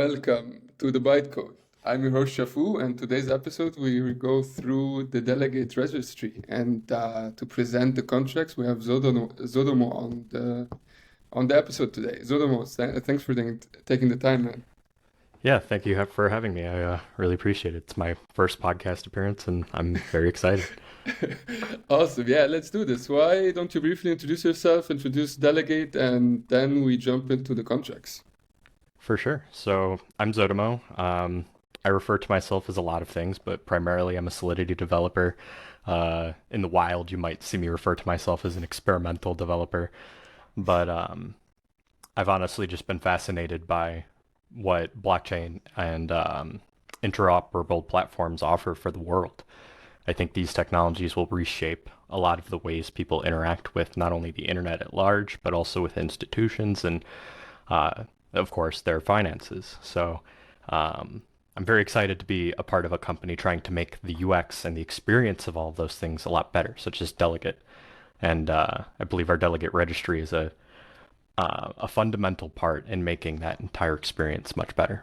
Welcome to the Bytecode. I'm your host Shafu, and today's episode we will go through the Delegate registry. And to present the contracts, we have Zodomo on the episode today. Zodomo, thanks for taking the time, man. Yeah, thank you for having me. I really appreciate it. It's my first podcast appearance, and I'm very excited. Awesome. Yeah, let's do this. Why don't you briefly introduce yourself, introduce Delegate, and then we jump into the contracts? For sure. So I'm Zodomo. I refer to myself as a lot of things, but primarily I'm a Solidity developer. In the wild, you might see me refer to myself as an experimental developer, but I've honestly just been fascinated by what blockchain and interoperable platforms offer for the world. I think these technologies will reshape a lot of the ways people interact with not only the internet at large, but also with institutions and, uh, of course, their finances. So I'm very excited to be a part of a company trying to make the UX and the experience of all of those things a lot better, such as Delegate. And I believe our Delegate registry is a fundamental part in making that entire experience much better.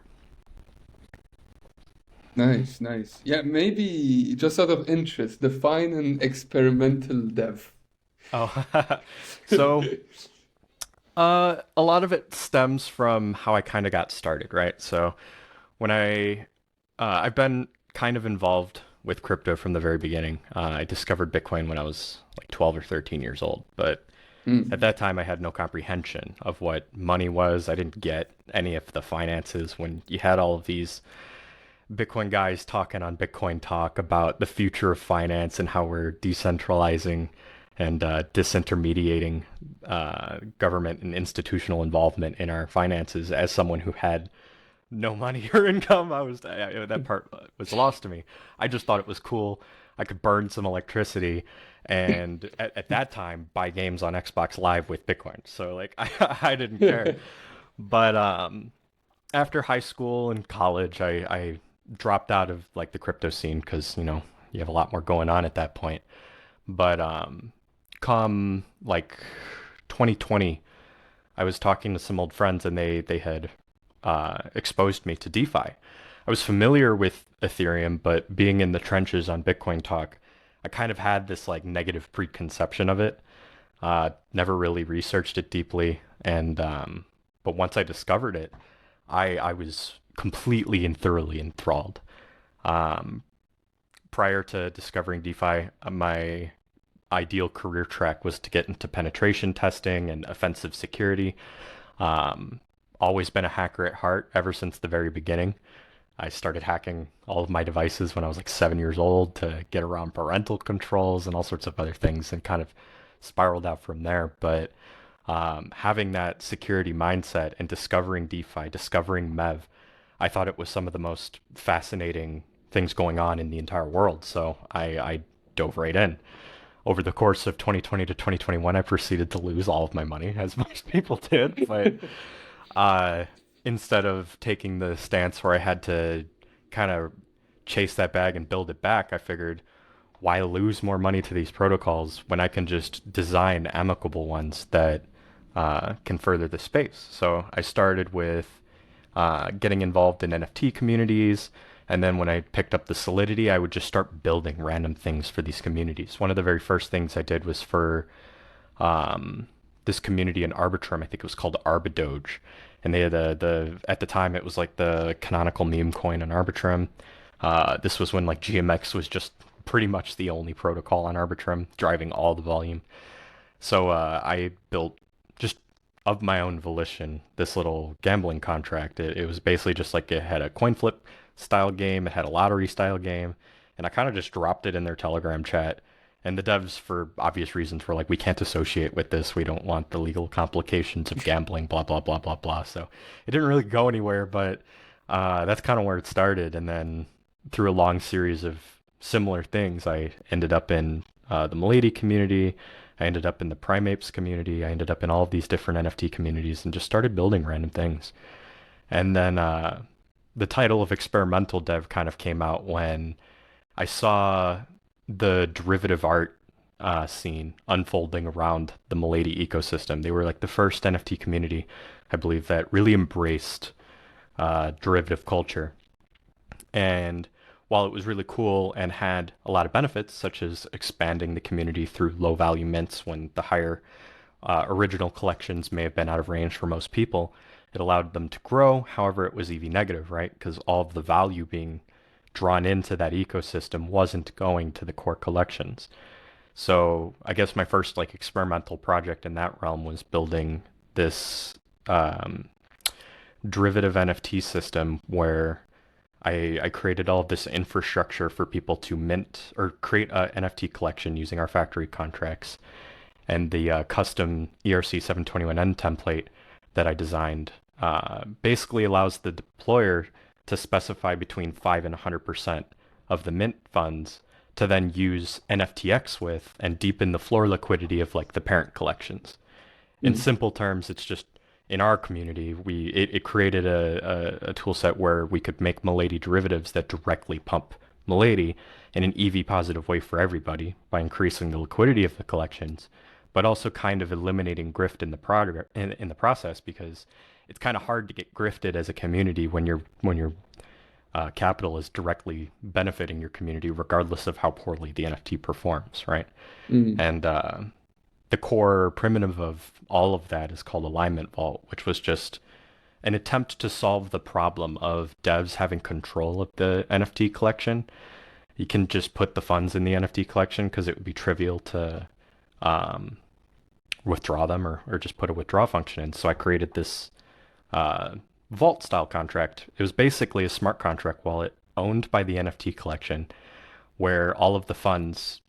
Nice, nice. Yeah, maybe just out of interest, define an experimental dev. Oh, so a lot of it stems from how I kind of got started, right? So when I've been kind of involved with crypto from the very beginning. I discovered Bitcoin when I was like 12 or 13 years old, but at Mm. that time I had no comprehension of what money was. I didn't get any of the finances when you had all of these Bitcoin guys talking on Bitcoin Talk about the future of finance and how we're decentralizing and disintermediating government and institutional involvement in our finances. As someone who had no money or income, that part was lost to me. I just thought it was cool. I could burn some electricity and at that time buy games on Xbox Live with Bitcoin. So like I didn't care. But after high school and college, I dropped out of like the crypto scene because you have a lot more going on at that point. But come like 2020, I was talking to some old friends and they had exposed me to DeFi. I was familiar with Ethereum, but being in the trenches on Bitcoin Talk, I kind of had this like negative preconception of it. Never really researched it deeply, and but once I discovered it, I was completely and thoroughly enthralled. Um, Prior to discovering DeFi, my ideal career track was to get into penetration testing and offensive security. Um, Always been a hacker at heart ever since the very beginning. I started hacking all of my devices when I was like 7 years old to get around parental controls and all sorts of other things and kind of spiraled out from there. But having that security mindset and discovering DeFi, discovering MEV, I thought it was some of the most fascinating things going on in the entire world. So I dove right in. Over the course of 2020 to 2021, I proceeded to lose all of my money, as most people did. But uh, instead of taking the stance where I had to kind of chase that bag and build it back, I figured, why lose more money to these protocols when I can just design amicable ones that can further the space? So I started with getting involved in NFT communities. And then when I picked up the Solidity, I would just start building random things for these communities. One of the very first things I did was for um, this community in Arbitrum. I think it was called Arbidoge, and they had the at the time it was like the canonical meme coin on Arbitrum. This was when like GMX was just pretty much the only protocol on Arbitrum, driving all the volume. So I built just of my own volition this little gambling contract. It was basically just like it had a coin flip style game, it had a lottery style game, and I kind of just dropped it in their Telegram chat. And the devs, for obvious reasons, were like, we can't associate with this. We don't want the legal complications of gambling, blah, blah, blah, blah, blah. So it didn't really go anywhere, but that's kind of where it started. And then through a long series of similar things, I ended up in the Milady community. I ended up in the Primapes community. I ended up in all of these different NFT communities and just started building random things. And then the title of experimental dev kind of came out when I saw the derivative art scene unfolding around the Milady ecosystem. They were like the first NFT community, I believe, that really embraced derivative culture. And while it was really cool and had a lot of benefits, such as expanding the community through low value mints when the higher original collections may have been out of range for most people, it allowed them to grow. However, it was EV negative, right? Because all of the value being drawn into that ecosystem wasn't going to the core collections. So I guess my first like experimental project in that realm was building this um, derivative NFT system where I created all of this infrastructure for people to mint or create an NFT collection using our factory contracts and the custom ERC 721N template that I designed basically allows the deployer to specify between 5 and 100% of the mint funds to then use NFTX with and deepen the floor liquidity of like the parent collections. In Mm. simple terms, it's just in our community, it created a tool set where we could make Milady derivatives that directly pump Milady in an EV positive way for everybody by increasing the liquidity of the collections, but also kind of eliminating grift in in the process because it's kind of hard to get grifted as a community when your capital is directly benefiting your community, regardless of how poorly the NFT performs, right? Mm. And the core primitive of all of that is called Alignment Vault, which was just an attempt to solve the problem of devs having control of the NFT collection. You can just put the funds in the NFT collection because it would be trivial to um, withdraw them or just put a withdraw function in. So I created this uh, vault style contract. It was basically a smart contract wallet owned by the NFT collection where all of the funds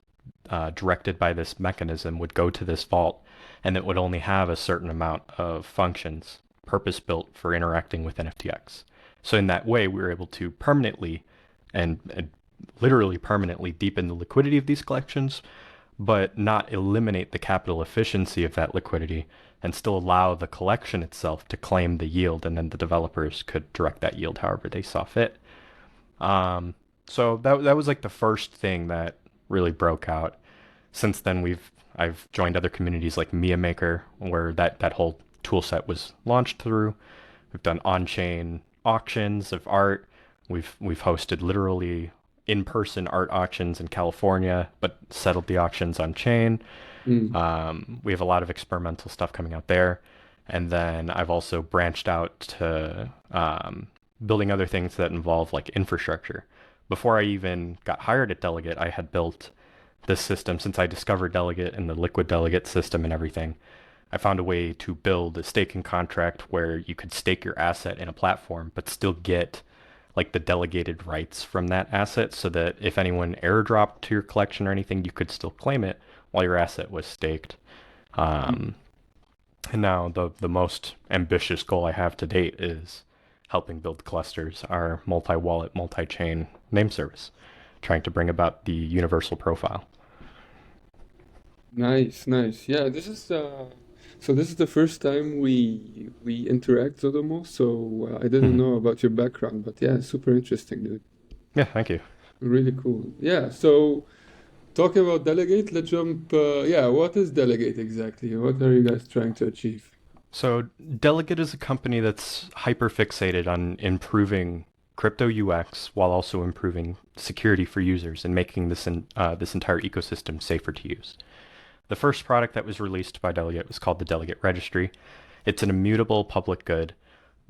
directed by this mechanism would go to this vault and it would only have a certain amount of functions purpose built for interacting with NFTX. So in that way, we were able to permanently and literally permanently deepen the liquidity of these collections, but not eliminate the capital efficiency of that liquidity and still allow the collection itself to claim the yield, and then the developers could direct that yield however they saw fit. Um, so that was like the first thing that really broke out. Since then, I've joined other communities like Mia Maker, where that whole tool set was launched through. We've done on-chain auctions of art. We've hosted literally in-person art auctions in California, but settled the auctions on chain. Mm. We have a lot of experimental stuff coming out there. And then I've also branched out to building other things that involve like infrastructure. Before I even got hired at Delegate, I had built this system since I discovered Delegate and the liquid Delegate system and everything. I found a way to build a staking contract where you could stake your asset in a platform, but still get like the delegated rights from that asset so that if anyone airdropped to your collection or anything, you could still claim it while your asset was staked. Mm. Um, and now the most ambitious goal I have to date is helping build clusters, our multi-wallet, multi-chain name service, trying to bring about the universal profile. Nice, nice. Yeah, so this is the first time we interact, Zodomo, so I didn't Mhm. know about your background, but yeah, super interesting, dude. Yeah, thank you. Really cool. Yeah, so talking about Delegate, let's jump yeah, what is Delegate exactly? What are you guys trying to achieve? So Delegate is a company that's hyper fixated on improving crypto UX while also improving security for users and making this entire ecosystem safer to use. The first product that was released by Delegate was called the Delegate Registry. It's an immutable public good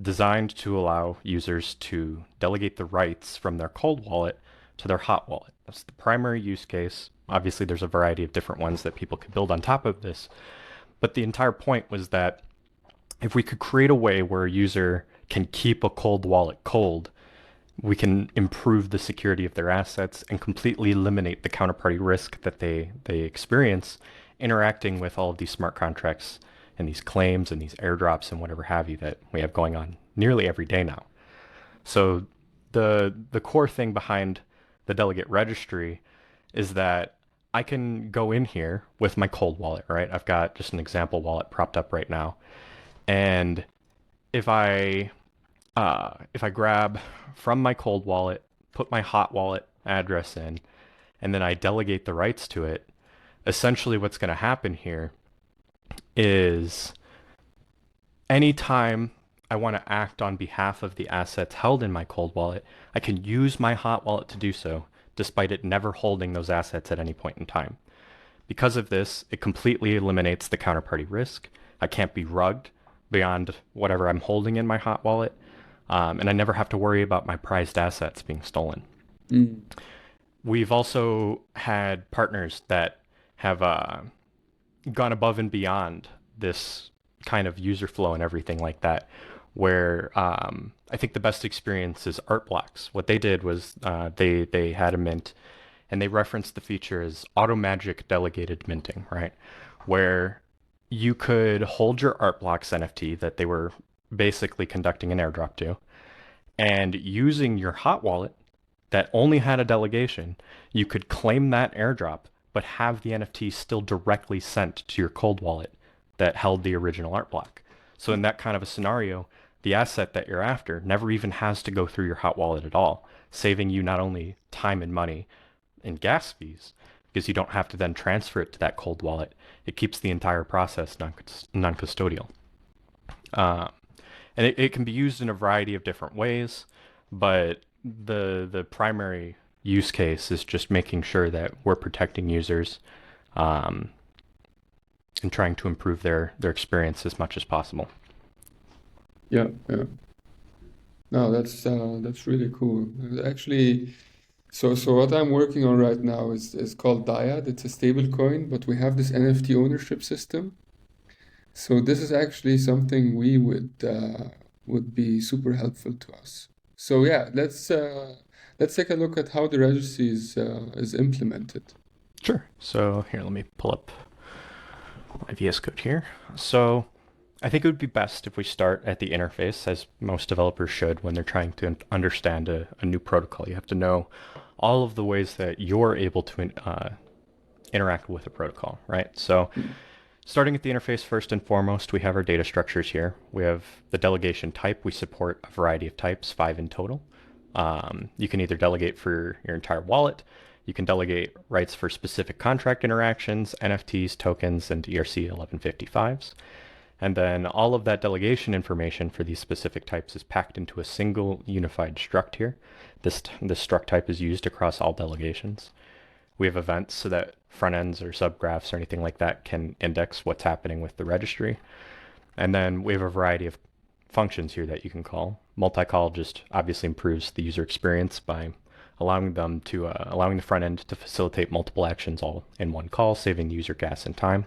designed to allow users to delegate the rights from their cold wallet to their hot wallet. That's the primary use case. Obviously, there's a variety of different ones that people could build on top of this, but the entire point was that if we could create a way where a user can keep a cold wallet cold, we can improve the security of their assets and completely eliminate the counterparty risk that they experience interacting with all of these smart contracts and these claims and these airdrops and whatever have you that we have going on nearly every day now. So the core thing behind the delegate registry is that I can go in here with my cold wallet, right? I've got just an example wallet propped up right now. And if I grab from my cold wallet, put my hot wallet address in, and then I delegate the rights to it, essentially what's going to happen here is anytime I want to act on behalf of the assets held in my cold wallet, I can use my hot wallet to do so, despite it never holding those assets at any point in time. Because of this, it completely eliminates the counterparty risk. I can't be rugged beyond whatever I'm holding in my hot wallet, and I never have to worry about my prized assets being stolen. Mm. We've also had partners that have gone above and beyond this kind of user flow and everything like that, where I think the best experience is Art Blocks. What they did was they had a mint, and they referenced the feature as auto magic delegated minting, right? Where you could hold your Art Blocks NFT that they were basically conducting an airdrop to, and using your hot wallet that only had a delegation, you could claim that airdrop, but have the NFT still directly sent to your cold wallet that held the original art block. So in that kind of a scenario, the asset that you're after never even has to go through your hot wallet at all, saving you not only time and money and gas fees, because you don't have to then transfer it to that cold wallet. It keeps the entire process non-custodial. Uh, and it can be used in a variety of different ways, but the primary use case is just making sure that we're protecting users um, and trying to improve their experience as much as possible. Yeah, yeah. No, that's really cool. Actually, so what I'm working on right now is called Dyad. It's a stable coin, but we have this NFT ownership system. So this is actually something we would be super helpful to us. So yeah, let's take a look at how the registry is implemented. Sure. So here, let me pull up my VS Code here. So I think it would be best if we start at the interface, as most developers should when they're trying to understand a new protocol. You have to know all of the ways that you're able to interact with a protocol, right? So Mm. starting at the interface, first and foremost, we have our data structures here. We have the delegation type. We support a variety of types, 5 in total. You can either delegate for your entire wallet. You can delegate rights for specific contract interactions, NFTs, tokens, and ERC 1155s. And then all of that delegation information for these specific types is packed into a single unified struct here. This struct type is used across all delegations. We have events so that front ends or subgraphs or anything like that can index what's happening with the registry. And then we have a variety of functions here that you can call. Multi-call just obviously improves the user experience by allowing the front end to facilitate multiple actions all in one call, saving the user gas and time.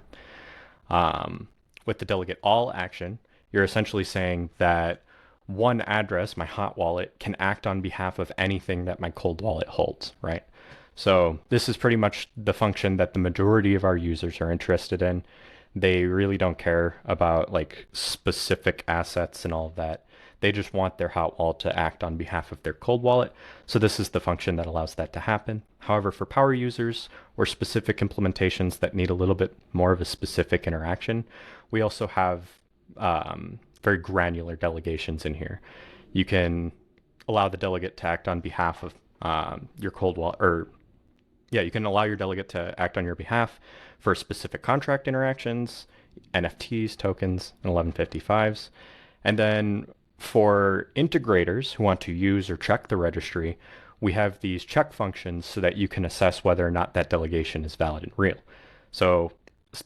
With the delegate all action, you're essentially saying that one address, my hot wallet, can act on behalf of anything that my cold wallet holds, right? So this is pretty much the function that the majority of our users are interested in. They really don't care about like specific assets and all of that. They just want their hot wallet to act on behalf of their cold wallet. So this is the function that allows that to happen. However, for power users or specific implementations that need a little bit more of a specific interaction, we also have very granular delegations in here. You can allow the delegate to act on behalf of your cold wallet, or yeah, you can allow your delegate to act on your behalf for specific contract interactions, NFTs, tokens, and 1155s. And then for integrators who want to use or check the registry, we have these check functions so that you can assess whether or not that delegation is valid and real. So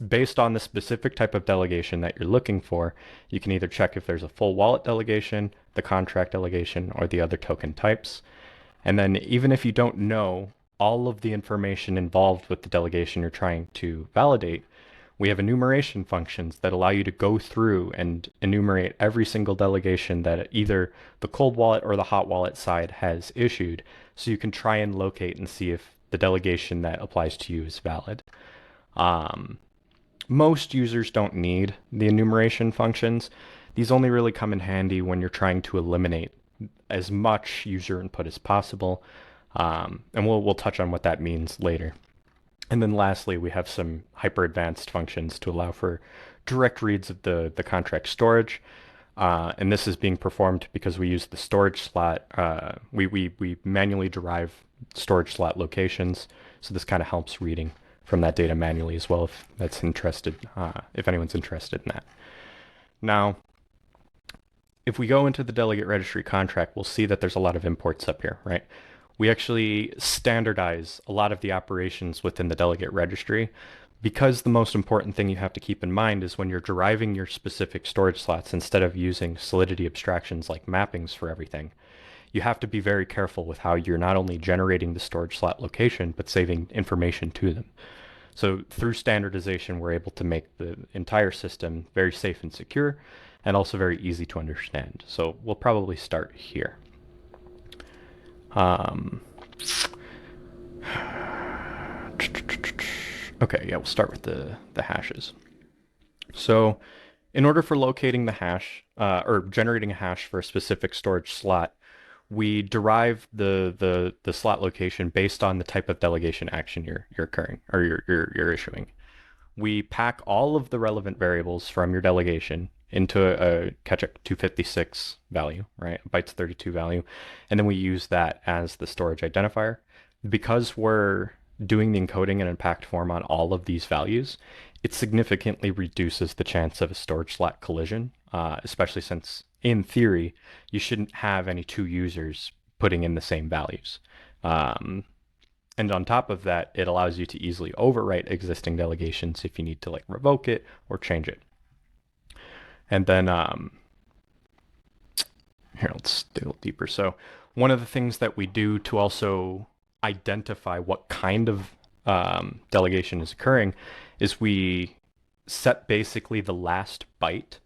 based on the specific type of delegation that you're looking for, you can either check if there's a full wallet delegation, the contract delegation, or the other token types. And then even if you don't know all of the information involved with the delegation you're trying to validate, we have enumeration functions that allow you to go through and enumerate every single delegation that either the cold wallet or the hot wallet side has issued, so you can try and locate and see if the delegation that applies to you is valid. Most users don't need the enumeration functions. These only really come in handy when you're trying to eliminate as much user input as possible. And we'll touch on what that means later. And then lastly, we have some hyper advanced functions to allow for direct reads of the contract storage. And this is being performed because we use the storage slot. We manually derive storage slot locations. So this kind of helps reading from that data manually as well, if anyone's interested in that. Now, if we go into the delegate registry contract, we'll see that there's a lot of imports up here, right? We actually standardize a lot of the operations within the delegate registry because the most important thing you have to keep in mind is when you're deriving your specific storage slots, instead of using solidity abstractions like mappings for everything, you have to be very careful with how you're not only generating the storage slot location, but saving information to them. So through standardization, we're able to make the entire system very safe and secure, and also very easy to understand. So we'll probably start here. Okay, yeah, we'll start with the hashes. So in order for locating the hash, or generating a hash for a specific storage slot, we derive the slot location based on the type of delegation action you're occurring or you're issuing. We pack all of the relevant variables from your delegation into a catch-up 256 value, right? A bytes 32 value, and then we use that as the storage identifier. Because we're doing the encoding in a packed form on all of these values, it significantly reduces the chance of a storage slot collision, especially since in theory, you shouldn't have any two users putting in the same values. And on top of that, it allows you to easily overwrite existing delegations if you need to like revoke it or change it. And then here, let's dig a little deeper. So one of the things that we do to also identify what kind of delegation is occurring is we set basically the last byte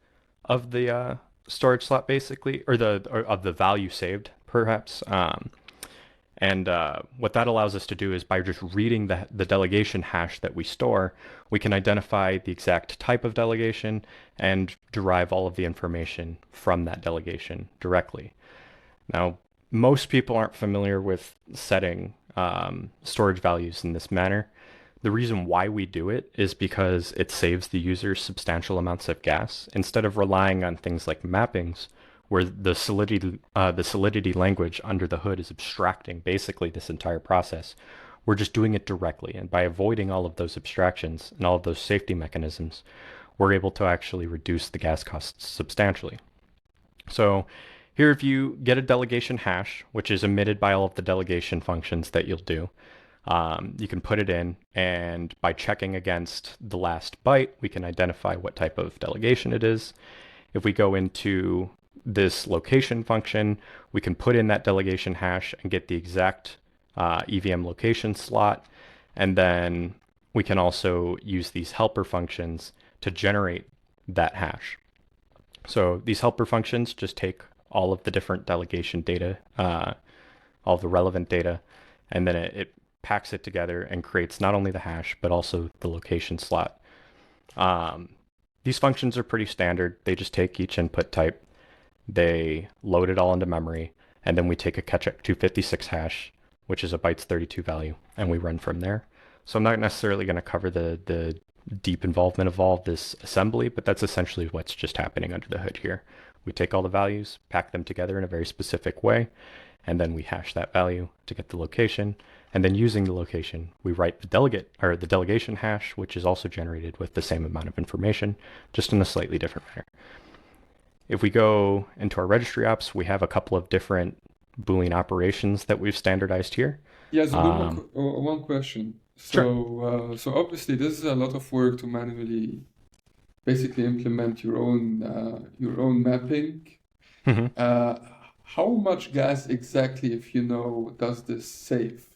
of the storage slot, basically, or of the value saved, perhaps. And what that allows us to do is by just reading the delegation hash that we store, we can identify the exact type of delegation and derive all of the information from that delegation directly. Now, most people aren't familiar with setting storage values in this manner. The reason why we do it is because it saves the user substantial amounts of gas. Instead of relying on things like mappings, where the solidity language under the hood is abstracting basically this entire process, we're just doing it directly. And by avoiding all of those abstractions and all of those safety mechanisms, we're able to actually reduce the gas costs substantially. So here, if you get a delegation hash, which is emitted by all of the delegation functions that you'll do, you can put it in, and by checking against the last byte, we can identify what type of delegation it is. If we go into this location function, we can put in that delegation hash and get the exact EVM location slot. And then we can also use these helper functions to generate that hash. So these helper functions just take all of the different delegation data, all the relevant data, and then it packs it together and creates not only the hash, but also the location slot. These functions are pretty standard. They just take each input type, they load it all into memory, and then we take a catch-up 256 hash, which is a bytes 32 value, and we run from there. So I'm not necessarily going to cover the deep involvement of all of this assembly, but that's essentially what's just happening under the hood here. We take all the values, pack them together in a very specific way, and then we hash that value to get the location. And then using the location, we write the delegation hash, which is also generated with the same amount of information, just in a slightly different manner. If we go into our registry ops, we have a couple of different Boolean operations that we've standardized here. Yeah, so one question. Sure. So obviously this is a lot of work to manually basically implement your own mapping. Mm-hmm. How much gas exactly, if you know, does this save?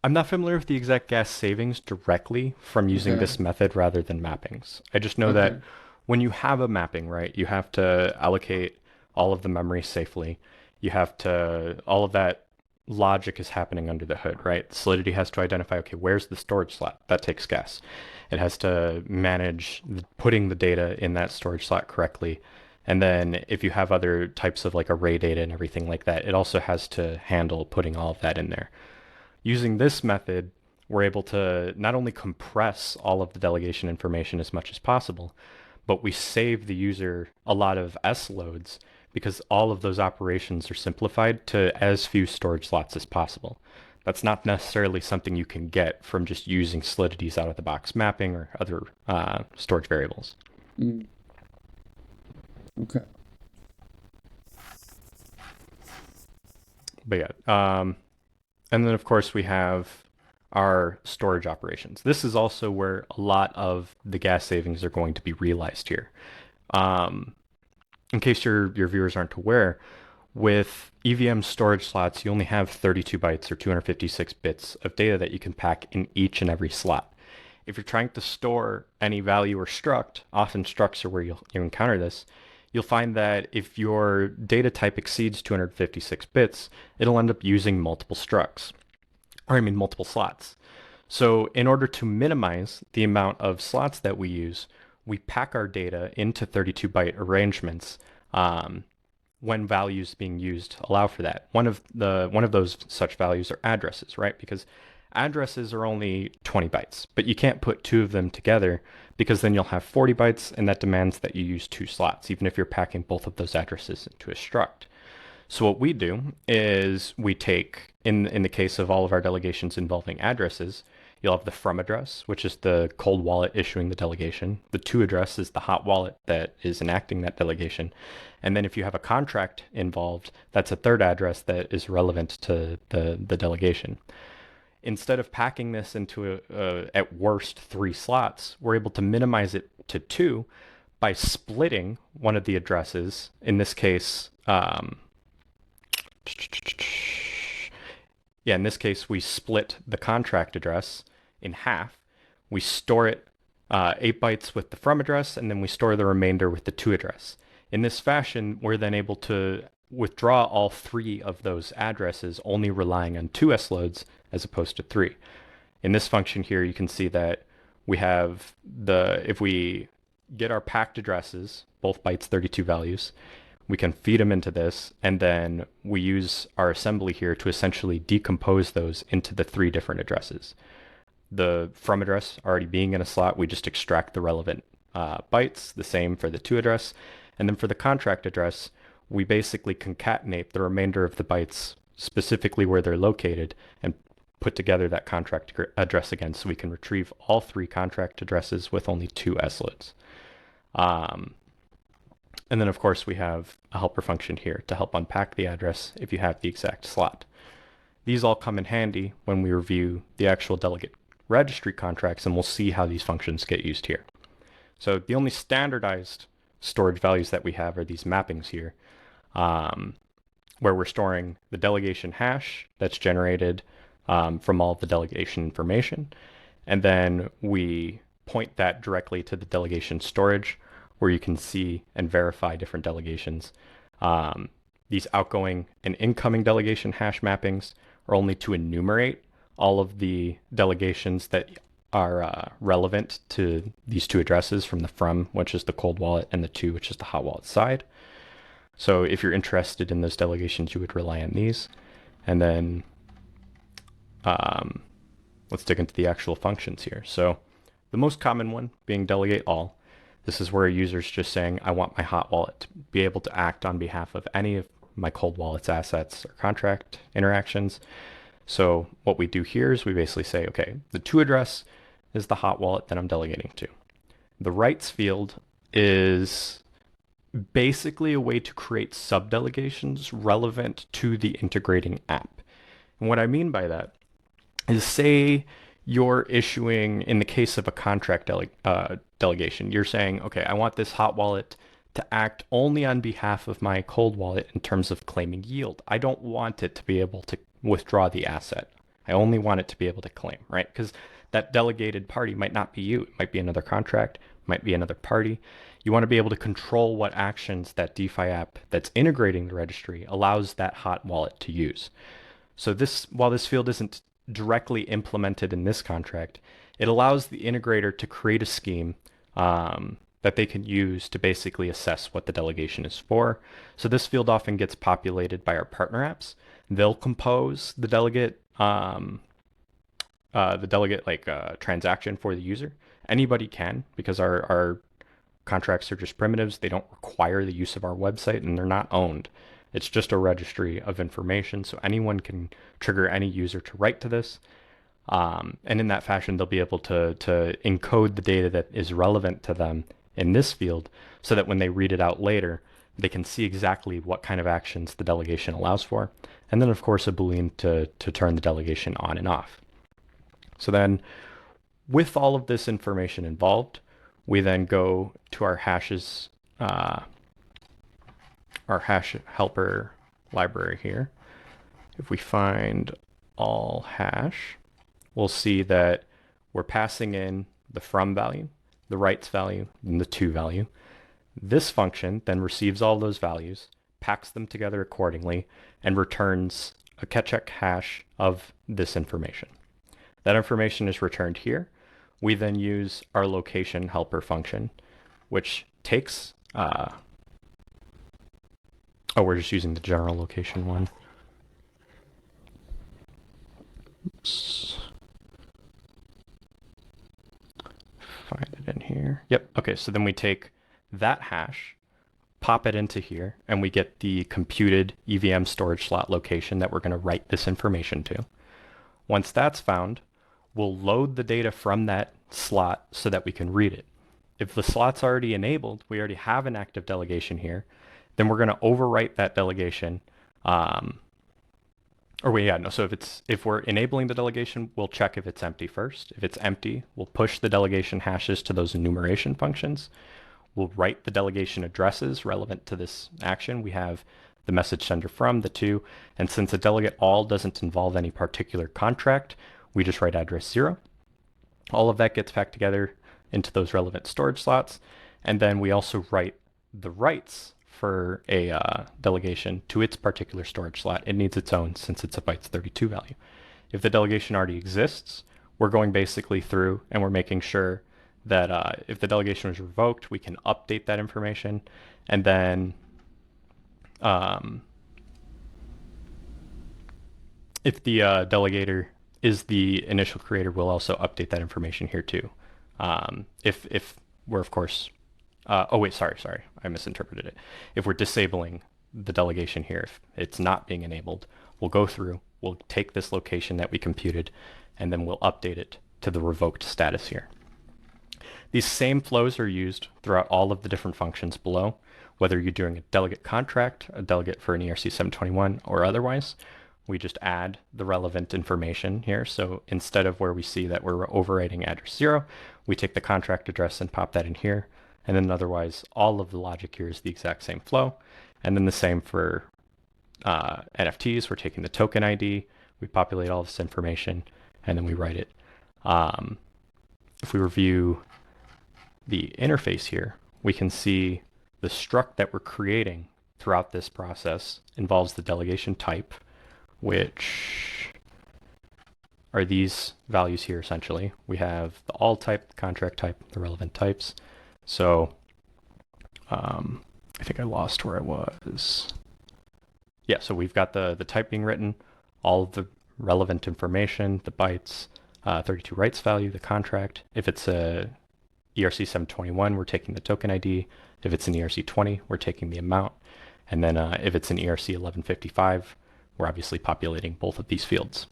I'm not familiar with the exact gas savings directly from using this method rather than mappings. I just know that when you have a mapping, right, you have to allocate all of the memory safely. You have to, all of that logic is happening under the hood, right? Solidity has to identify, okay, where's the storage slot? That takes gas. It has to manage putting the data in that storage slot correctly. And then if you have other types of like array data and everything like that, it also has to handle putting all of that in there. Using this method, we're able to not only compress all of the delegation information as much as possible, but we save the user a lot of S loads because all of those operations are simplified to as few storage slots as possible. That's not necessarily something you can get from just using Solidity's out-of-the-box mapping or other storage variables. Okay. But yeah, and then of course we have our storage operations. This is also where a lot of the gas savings are going to be realized here. Um, in case your viewers aren't aware, with EVM storage slots, you only have 32 bytes or 256 bits of data that you can pack in each and every slot. If you're trying to store any value or struct, often structs are where you encounter this, you'll find that if your data type exceeds 256 bits, it'll end up using multiple structs, or I mean multiple slots. So in order to minimize the amount of slots that we use, we pack our data into 32-byte arrangements when values being used allow for that. One of those such values are addresses, right? Because addresses are only 20 bytes, but you can't put two of them together because then you'll have 40 bytes, and that demands that you use two slots, even if you're packing both of those addresses into a struct. So what we do is we take, in the case of all of our delegations involving addresses, you'll have the from address, which is the cold wallet issuing the delegation. The to address is the hot wallet that is enacting that delegation. And then if you have a contract involved, that's a third address that is relevant to the delegation. Instead of packing this into at worst 3 slots, we're able to minimize it to 2 by splitting one of the addresses. In this case, in this case, we split the contract address in half. We store it 8 bytes with the from address, and then we store the remainder with the to address. In this fashion, we're then able to withdraw all 3 of those addresses, only relying on 2 S loads as opposed to 3. In this function here, you can see that we have if we get our packed addresses, both bytes 32 values, we can feed them into this, and then we use our assembly here to essentially decompose those into the 3 different addresses. The from address already being in a slot, we just extract the relevant bytes, the same for the to address. And then for the contract address, we basically concatenate the remainder of the bytes specifically where they're located and put together that contract address again, so we can retrieve all 3 contract addresses with only 2 S loads. And then of course we have a helper function here to help unpack the address if you have the exact slot. These all come in handy when we review the actual delegate registry contracts, and we'll see how these functions get used here. So the only standardized storage values that we have are these mappings here, where we're storing the delegation hash that's generated from all of the delegation information. And then we point that directly to the delegation storage, where you can see and verify different delegations. These outgoing and incoming delegation hash mappings are only to enumerate all of the delegations that are relevant to these 2 addresses, from the from, which is the cold wallet, and the to, which is the hot wallet side. So if you're interested in those delegations, you would rely on these. And then let's dig into the actual functions here. So the most common one being delegate all. This is where a user's just saying, I want my hot wallet to be able to act on behalf of any of my cold wallet's assets or contract interactions. So what we do here is we basically say, okay, the to address is the hot wallet that I'm delegating to. The rights field is basically a way to create subdelegations relevant to the integrating app. And what I mean by that is, say you're issuing, in the case of a contract delegation, you're saying, okay, I want this hot wallet to act only on behalf of my cold wallet in terms of claiming yield. I don't want it to be able to withdraw the asset. I only want it to be able to claim, right? Because that delegated party might not be you. It might be another contract, might be another party. You want to be able to control what actions that DeFi app that's integrating the registry allows that hot wallet to use. So this, while this field isn't directly implemented in this contract, it allows the integrator to create a scheme that they can use to basically assess what the delegation is for. So this field often gets populated by our partner apps. They'll compose the delegate transaction for the user. Anybody can, because our contracts are just primitives. They don't require the use of our website, and they're not owned. It's just a registry of information, so anyone can trigger any user to write to this. And in that fashion, they'll be able to encode the data that is relevant to them in this field, so that when they read it out later, They can see exactly what kind of actions the delegation allows for. And then, of course, a Boolean to turn the delegation on and off. So then, with all of this information involved, we then go to our hashes, our hash helper library here. If we find all hash, we'll see that we're passing in the from value, the rights value, and the to value. This function then receives all those values, packs them together accordingly, and returns a check hash of this information. That information is returned here. We then use our location helper function, which takes, we're just using the general location one. Oops. Find it in here. Yep, okay, so then we take that hash, pop it into here, and we get the computed EVM storage slot location that we're going to write this information to. Once that's found, we'll load the data from that slot so that we can read it. If the slot's already enabled, we already have an active delegation here, then we're going to overwrite that delegation. So if we're enabling the delegation, we'll check if it's empty first. If it's empty, we'll push the delegation hashes to those enumeration functions. We'll write the delegation addresses relevant to this action. We have the message sender from, the to, and since a delegate all doesn't involve any particular contract, we just write address 0. All of that gets packed together into those relevant storage slots, and then we also write the rights for a delegation to its particular storage slot. It needs its own since it's a bytes 32 value. If the delegation already exists, we're going basically through and we're making sure that if the delegation was revoked, we can update that information. And then if the delegator is the initial creator, we'll also update that information here too. If we're, of course, sorry, I misinterpreted it. If we're disabling the delegation here, if it's not being enabled, we'll go through, we'll take this location that we computed, and then we'll update it to the revoked status here. These same flows are used throughout all of the different functions below, whether you're doing a delegate contract, a delegate for an ERC 721, or otherwise. We just add the relevant information here. So instead of where we see that we're overwriting address 0, we take the contract address and pop that in here. And then otherwise, all of the logic here is the exact same flow. And then the same for NFTs. We're taking the token ID, we populate all this information, and then we write it. If we review the interface here, we can see the struct that we're creating throughout this process involves the delegation type, which are these values here essentially. We have the all type, the contract type, the relevant types. So I think I lost where I was. Yeah, so we've got the type being written, all of the relevant information, the bytes, 32 rights value, the contract. If it's a ERC 721, we're taking the token ID. If it's an ERC 20, we're taking the amount. And then if it's an ERC 1155, we're obviously populating both of these fields.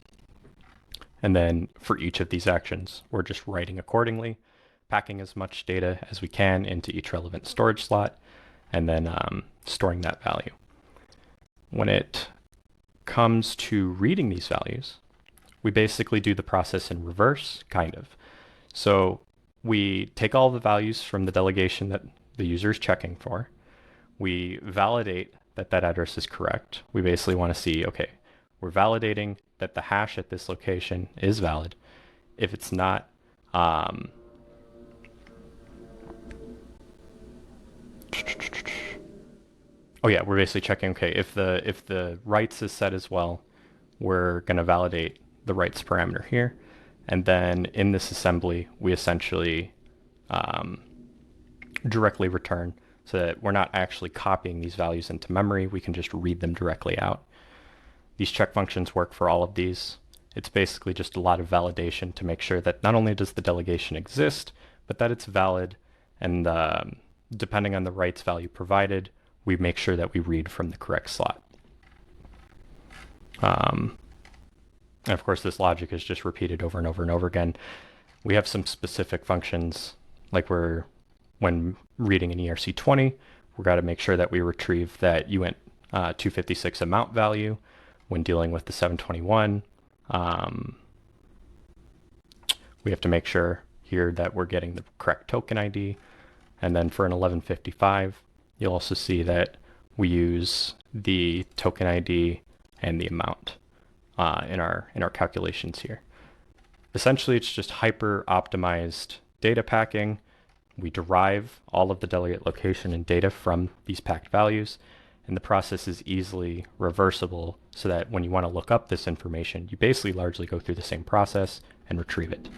And then for each of these actions, we're just writing accordingly, packing as much data as we can into each relevant storage slot, and then storing that value. When it comes to reading these values, we basically do the process in reverse, kind of. So we take all the values from the delegation that the user is checking for. We validate that that address is correct. We basically want to see, okay, we're validating that the hash at this location is valid. If it's not, we're basically checking, okay, if the rights is set as well, we're going to validate the rights parameter here. And then in this assembly, we essentially directly return so that we're not actually copying these values into memory. We can just read them directly out. These check functions work for all of these. It's basically just a lot of validation to make sure that not only does the delegation exist, but that it's valid. And depending on the rights value provided, we make sure that we read from the correct slot. And of course, this logic is just repeated over and over and over again. We have some specific functions, like when reading an ERC 20, we've got to make sure that we retrieve that UINT 256 amount value when dealing with the 721. We have to make sure here that we're getting the correct token ID. And then for an 1155, you'll also see that we use the token ID and the amount in our calculations here. Essentially, it's just hyper optimized data packing. We derive all of the delegate location and data from these packed values, and the process is easily reversible so that when you want to look up this information, you basically largely go through the same process and retrieve it.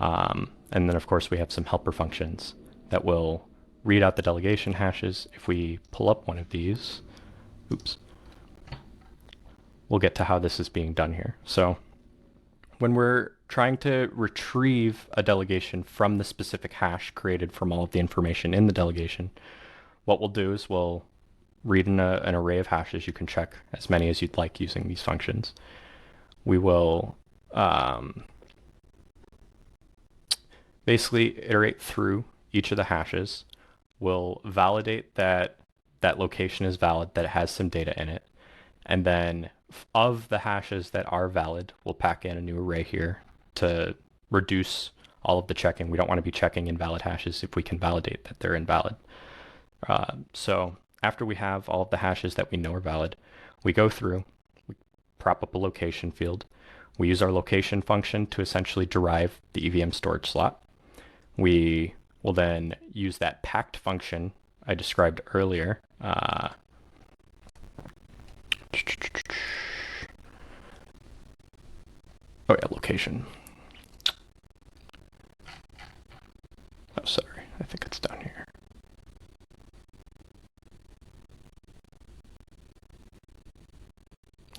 And then of course we have some helper functions that will read out the delegation hashes. If we pull up one of these, we'll get to how this is being done here. So when we're trying to retrieve a delegation from the specific hash created from all of the information in the delegation, what we'll do is we'll read an array of hashes. You can check as many as you'd like using these functions. We will basically iterate through each of the hashes. We'll validate that that location is valid, that it has some data in it. And then of the hashes that are valid, we'll pack in a new array here to reduce all of the checking. We don't want to be checking invalid hashes if we can validate that they're invalid. So after we have all of the hashes that we know are valid, we go through, we prop up a location field. We use our location function to essentially derive the EVM storage slot. We will then use that packed function I described earlier. Oh yeah, location. Oh, sorry. I think it's down here.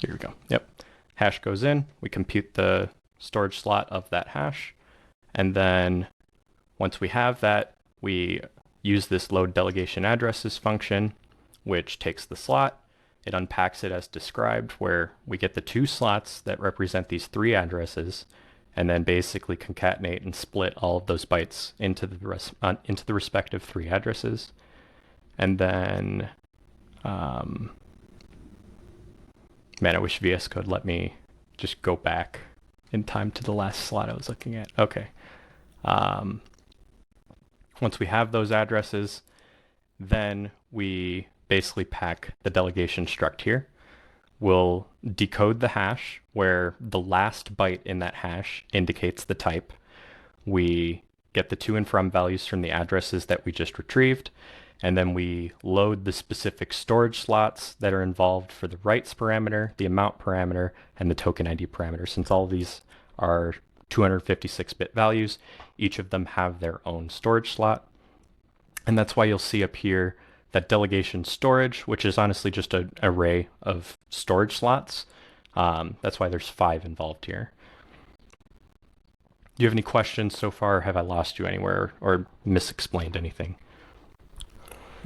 Here we go. Yep. Hash goes in. We compute the storage slot of that hash. And then once we have that, we use this load delegation addresses function, which takes the slot. It unpacks it as described, where we get the two slots that represent these three addresses, and then basically concatenate and split all of those bytes into the respective three addresses. And then, man, I wish VS Code let me just go back in time to the last slide I was looking at. Okay. Once we have those addresses, then we basically pack the delegation struct here. We'll decode the hash where the last byte in that hash indicates the type. We get the to and from values from the addresses that we just retrieved, and then we load the specific storage slots that are involved for the rights parameter, the amount parameter, and the token ID parameter. Since all of these are 256-bit values, each of them have their own storage slot. And that's why you'll see up here that delegation storage, which is honestly just an array of storage slots. That's why there's 5 involved here. Do you have any questions so far? Have I lost you anywhere or misexplained anything?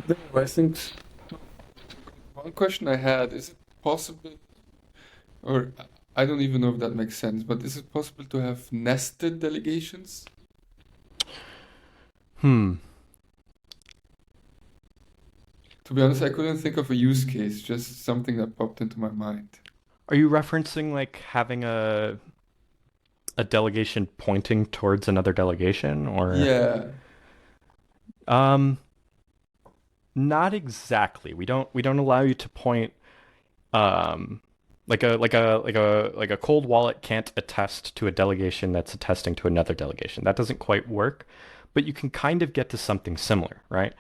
No, I think one question I had, is it possible, or I don't even know if that makes sense, but is it possible to have nested delegations? To be honest, I couldn't think of a use case, just something that popped into my mind. Are you referencing like having a delegation pointing towards another delegation, or? Yeah. Not exactly. We don't allow you to point like a cold wallet can't attest to a delegation that's attesting to another delegation. That doesn't quite work, but you can kind of get to something similar, right?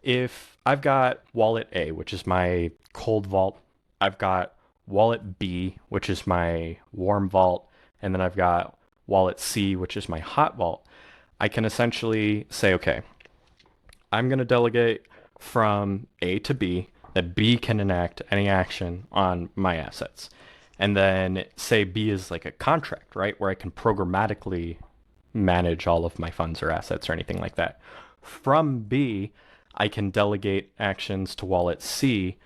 If I've got wallet A, which is my cold vault, I've got wallet B, which is my warm vault, and then I've got wallet C, which is my hot vault, I can essentially say, okay, I'm going to delegate from A to B, that B can enact any action on my assets. And then say B is like a contract, right? Where I can programmatically manage all of my funds or assets or anything like that. From B, I can delegate actions to wallet C,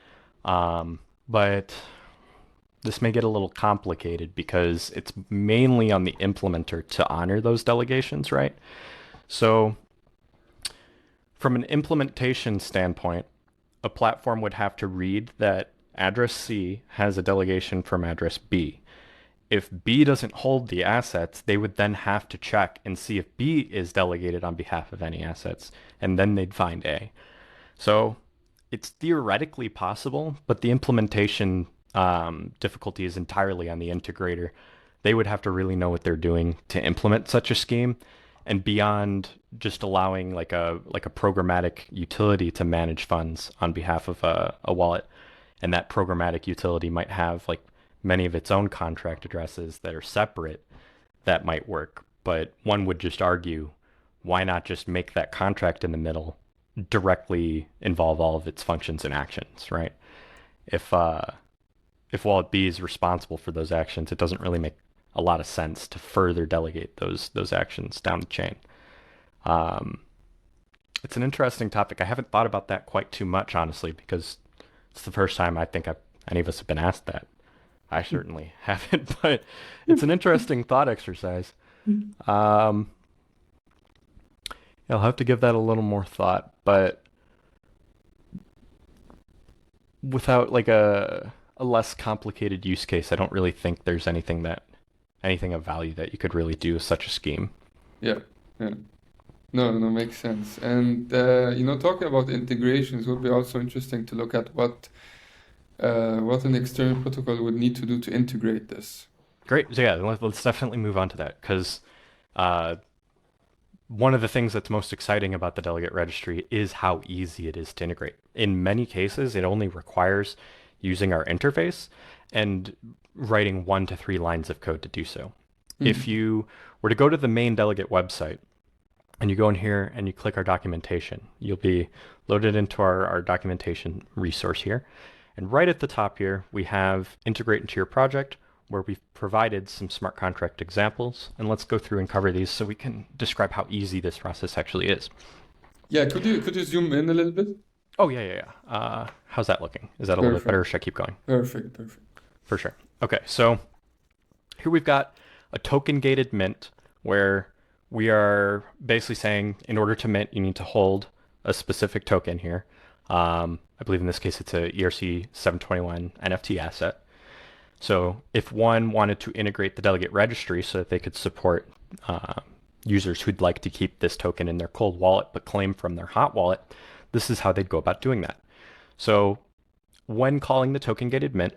but this may get a little complicated because it's mainly on the implementer to honor those delegations, right? So from an implementation standpoint, a platform would have to read that address C has a delegation from address B. If B doesn't hold the assets, they would then have to check and see if B is delegated on behalf of any assets, and then they'd find A. So it's theoretically possible, but the implementation difficulty is entirely on the integrator. They would have to really know what they're doing to implement such a scheme, and beyond just allowing like a programmatic utility to manage funds on behalf of a wallet, and that programmatic utility might have like many of its own contract addresses that are separate, that might work. But one would just argue, why not just make that contract in the middle directly involve all of its functions and actions, right? If wallet B is responsible for those actions, it doesn't really make a lot of sense to further delegate those actions down the chain. It's an interesting topic. I haven't thought about that quite too much, honestly, because it's the first time I think any of us have been asked that. I certainly haven't, but it's an interesting thought exercise. I'll have to give that a little more thought, but without like a less complicated use case, I don't really think there's anything of value that you could really do with such a scheme. Yeah, yeah. No, makes sense. And talking about integrations would be also interesting to look at what an external protocol would need to do to integrate this. Great. So yeah, let's definitely move on to that, because one of the things that's most exciting about the delegate registry is how easy it is to integrate. In many cases, it only requires using our interface and writing 1 to 3 lines of code to do so. If you were to go to the main delegate website and you go in here and you click our documentation, you'll be loaded into our documentation resource here. And right at the top here, we have integrate into your project, where we've provided some smart contract examples. And let's go through and cover these so we can describe how easy this process actually is. Yeah, could you zoom in a little bit? Oh, yeah. How's that looking? Is that a little bit better, or should I keep going? Perfect. For sure. Okay, so here we've got a token-gated mint, where we are basically saying, in order to mint, you need to hold a specific token here. I believe in this case it's a ERC 721 NFT asset. So if one wanted to integrate the delegate registry so that they could support users who'd like to keep this token in their cold wallet but claim from their hot wallet, this is how they'd go about doing that. So when calling the token-gated mint,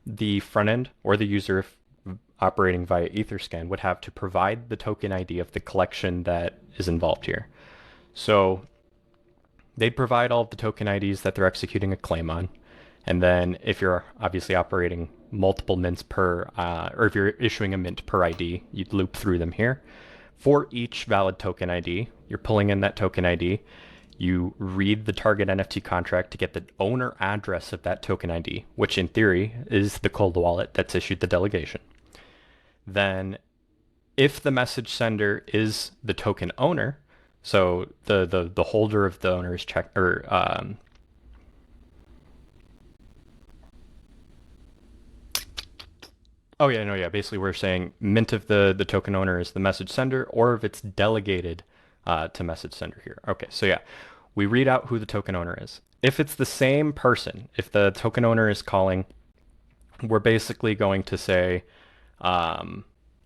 the front end or the user operating via Etherscan would have to provide the token ID of the collection that is involved here. So they'd provide all of the token IDs that they're executing a claim on. And then if you're obviously operating multiple mints per, or if you're issuing a mint per ID, you'd loop through them here. For each valid token ID, you're pulling in that token ID. You read the target NFT contract to get the owner address of that token ID, which in theory is the cold wallet that's issued the delegation. Then if the message sender is the token owner, so the holder of the owner's check, or basically we're saying mint if the token owner is the message sender, or if it's delegated to message sender here. Okay, so yeah, we read out who the token owner is. If it's the same person, if the token owner is calling, we're basically going to say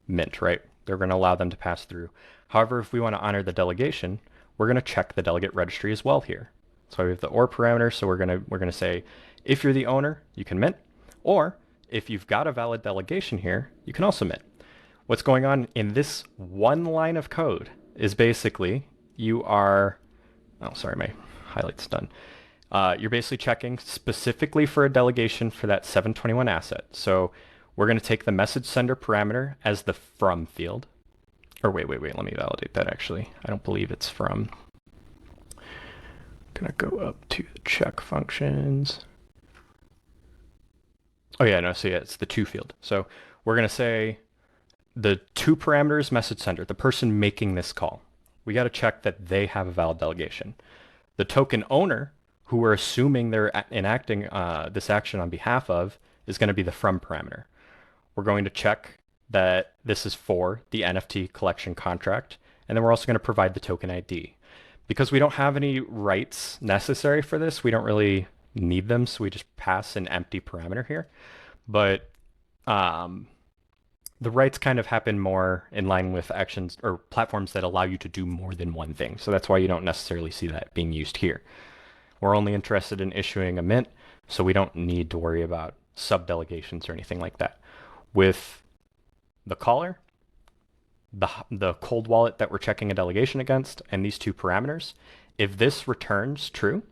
mint, right? They're going to allow them to pass through. However, if we want to honor the delegation, we're going to check the delegate registry as well here. So we have the or parameter, so we're going to say if you're the owner, you can mint, or if you've got a valid delegation here, you can also mint. What's going on in this one line of code is basically you are, oh, sorry, my highlight's done. You're basically checking specifically for a delegation for that 721 asset. So we're going to take the message sender parameter as the from field. Or wait, let me validate that actually. I don't believe it's from. I'm going to go up to the check functions. Oh yeah, no, so yeah, it's the to field. So we're going to say the to parameters message sender, the person making this call. We got to check that they have a valid delegation. The token owner, who we're assuming they're enacting this action on behalf of, is going to be the from parameter. We're going to check that this is for the NFT collection contract, and then we're also going to provide the token ID. Because we don't have any rights necessary for this, we don't really need them, so we just pass an empty parameter here. But the rights kind of happen more in line with actions or platforms that allow you to do more than one thing. So that's why you don't necessarily see that being used here. We're only interested in issuing a mint, so we don't need to worry about sub-delegations or anything like that. With the caller, the cold wallet that we're checking a delegation against, and these two parameters, if this returns true,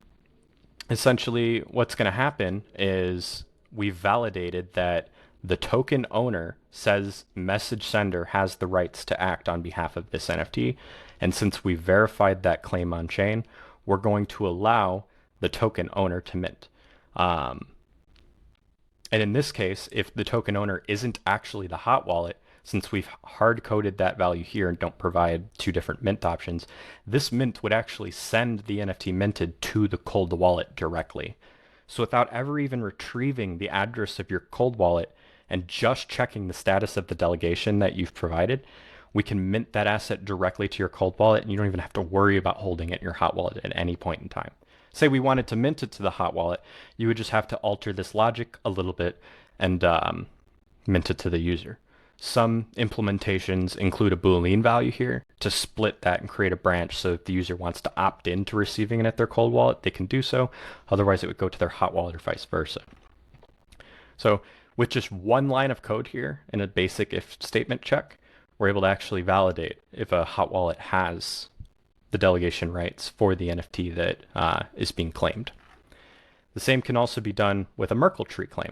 essentially what's going to happen is we've validated that the token owner says message sender has the rights to act on behalf of this NFT. And since we verified that claim on chain, we're going to allow the token owner to mint. And in this case, if the token owner isn't actually the hot wallet, since we've hard coded that value here and don't provide two different mint options, this mint would actually send the NFT minted to the cold wallet directly. So without ever even retrieving the address of your cold wallet and just checking the status of the delegation that you've provided, we can mint that asset directly to your cold wallet, and you don't even have to worry about holding it in your hot wallet at any point in time. Say we wanted to mint it to the hot wallet, you would just have to alter this logic a little bit and mint it to the user. Some implementations include a Boolean value here to split that and create a branch, so if the user wants to opt in to receiving it at their cold wallet, they can do so. Otherwise, it would go to their hot wallet or vice versa. So with just one line of code here and a basic if statement check, we're able to actually validate if a hot wallet has the delegation rights for the NFT that is being claimed. The same can also be done with a Merkle tree claim.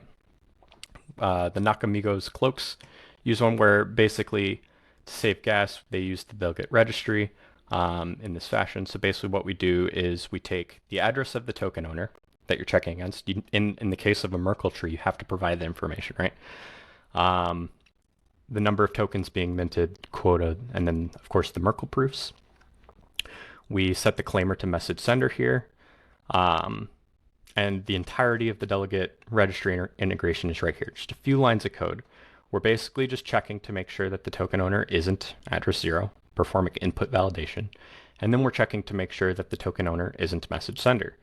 The Nakamigos cloaks use one where basically to save gas, they use the Delegate registry in this fashion. So basically what we do is we take the address of the token owner that you're checking against. In the case of a Merkle tree, you have to provide the information, right? The number of tokens being minted, quota, and then of course the Merkle proofs. We set the claimer to message sender here. And the entirety of the Delegate registry integration is right here. Just a few lines of code. We're basically just checking to make sure that the token owner isn't address 0, performing input validation. And then we're checking to make sure that the token owner isn't message sender.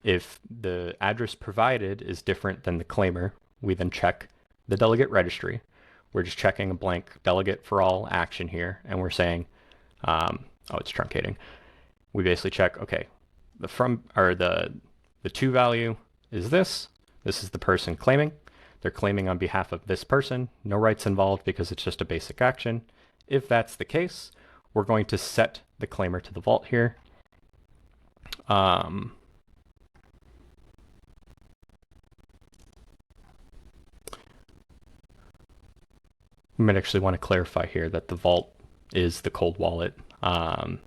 If the address provided is different than the claimer, we then check the Delegate registry. We're just checking a blank delegate for all action here, and we're saying, oh, it's truncating. We basically check, okay, the to value is this. This is the person claiming. They're claiming on behalf of this person. No rights involved because it's just a basic action. If that's the case, we're going to set the claimer to the vault here. We might actually want to clarify here that the vault is the cold wallet. But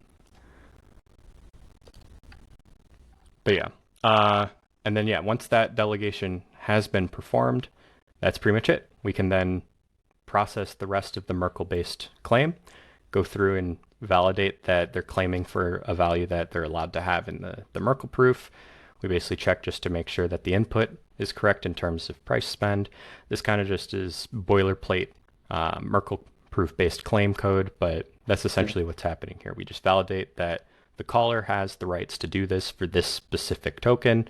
yeah. And then, yeah, once that delegation has been performed, that's pretty much it. We can then process the rest of the Merkle-based claim, go through and validate that they're claiming for a value that they're allowed to have in the Merkle proof. We basically check just to make sure that the input is correct in terms of price spend. This kind of just is boilerplate Merkle proof-based claim code, but that's essentially what's happening here. We just validate that the caller has the rights to do this for this specific token,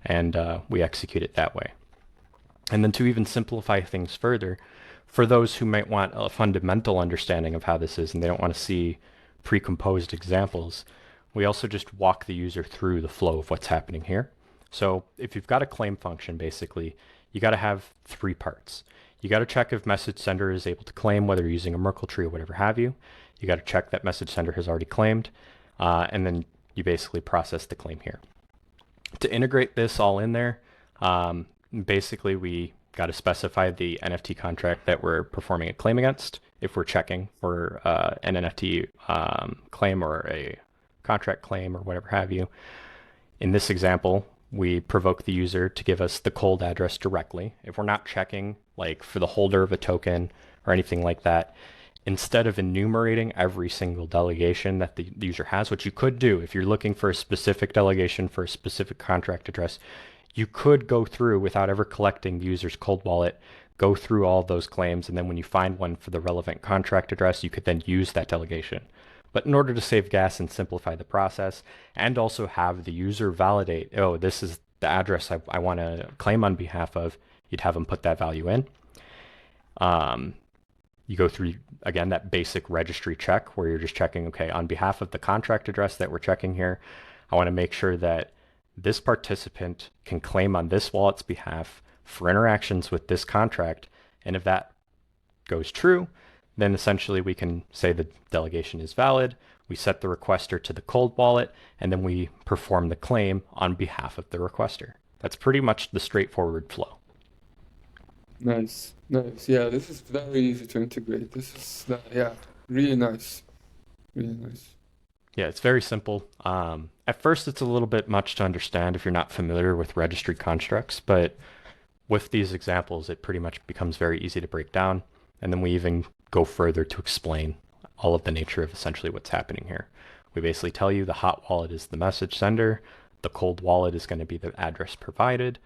and we execute it that way. And then to even simplify things further, for those who might want a fundamental understanding of how this is and they don't want to see pre-composed examples, we also just walk the user through the flow of what's happening here. So if you've got a claim function, basically, you got to have 3 parts. You got to check if message sender is able to claim, whether you're using a Merkle tree or whatever have you. You got to check that message sender has already claimed, and then you basically process the claim here. To integrate this all in there, basically we got to specify the NFT contract that we're performing a claim against. If we're checking for an NFT claim or a contract claim or whatever have you. In this example, we provoke the user to give us the cold address directly. If we're not checking like for the holder of a token or anything like that, instead of enumerating every single delegation that the user has, which you could do if you're looking for a specific delegation for a specific contract address, you could go through without ever collecting the user's cold wallet, go through all those claims, and then when you find one for the relevant contract address, you could then use that delegation. But in order to save gas and simplify the process, and also have the user validate, oh, this is the address I want to claim on behalf of, you'd have them put that value in. You go through, again, that basic registry check where you're just checking, okay, on behalf of the contract address that we're checking here, I want to make sure that this participant can claim on this wallet's behalf for interactions with this contract. And if that goes true, then essentially we can say the delegation is valid. We set the requester to the cold wallet, and then we perform the claim on behalf of the requester. That's pretty much the straightforward flow. Nice, nice. Yeah, this is very easy to integrate. This is, yeah, really nice. Really nice. Yeah, it's very simple. At first, it's a little bit much to understand if you're not familiar with registry constructs, but with these examples, it pretty much becomes very easy to break down. And then we even go further to explain all of the nature of essentially what's happening here. We basically tell you the hot wallet is the message sender, the cold wallet is going to be the address provided.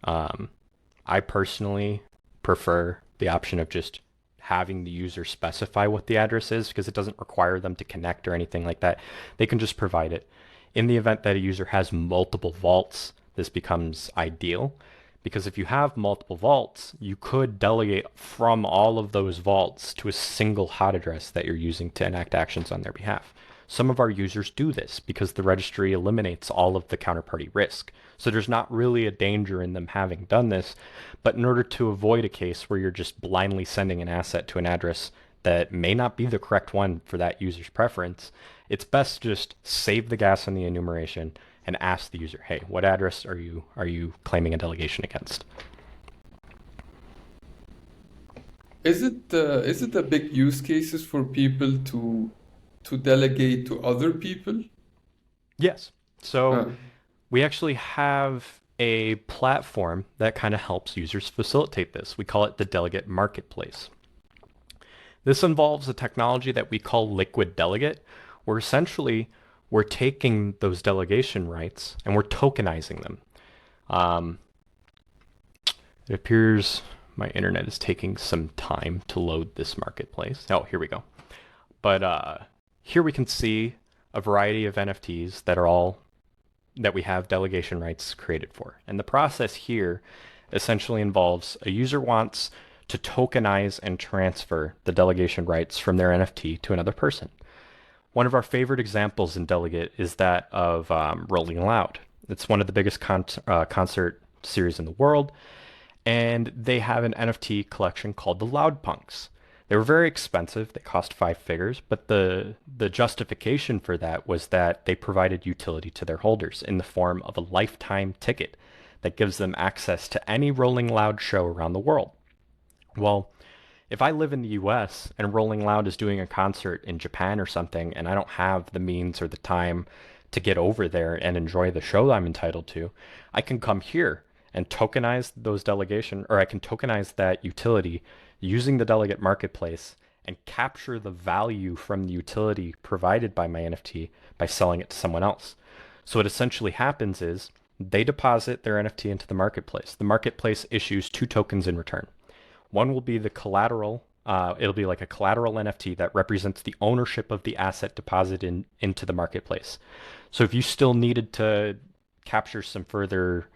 I personally prefer the option of just having the user specify what the address is because it doesn't require them to connect or anything like that. They can just provide it. In the event that a user has multiple vaults, this becomes ideal because if you have multiple vaults, you could delegate from all of those vaults to a single hot address that you're using to enact actions on their behalf. Some of our users do this because the registry eliminates all of the counterparty risk. So there's not really a danger in them having done this. But in order to avoid a case where you're just blindly sending an asset to an address that may not be the correct one for that user's preference, it's best to just save the gas on the enumeration and ask the user, hey, what address are you claiming a delegation against? Is it a big use cases for people to delegate to other people? Yes. So Uh, we actually have a platform that kind of helps users facilitate this. We call it the Delegate Marketplace. This involves a technology that we call Liquid Delegate, where essentially we're taking those delegation rights and we're tokenizing them. It appears my internet is taking some time to load this marketplace. Oh, here we go. But here we can see a variety of NFTs that we have delegation rights created for. And the process here essentially involves a user wants to tokenize and transfer the delegation rights from their NFT to another person. One of our favorite examples in Delegate is that of Rolling Loud. It's one of the biggest concert series in the world, and they have an NFT collection called the Loud Punks. They were very expensive. They cost 5 figures, but the justification for that was that they provided utility to their holders in the form of a lifetime ticket that gives them access to any Rolling Loud show around the world. Well, if I live in the US and Rolling Loud is doing a concert in Japan or something, and I don't have the means or the time to get over there and enjoy the show I'm entitled to, I can come here and tokenize those delegation, or I can tokenize that utility using the Delegate Marketplace and capture the value from the utility provided by my NFT by selling it to someone else. So what essentially happens is they deposit their NFT into the marketplace. The marketplace issues 2 tokens in return. One will be the collateral. It'll be like a collateral NFT that represents the ownership of the asset deposited into the marketplace. So if you still needed to capture some further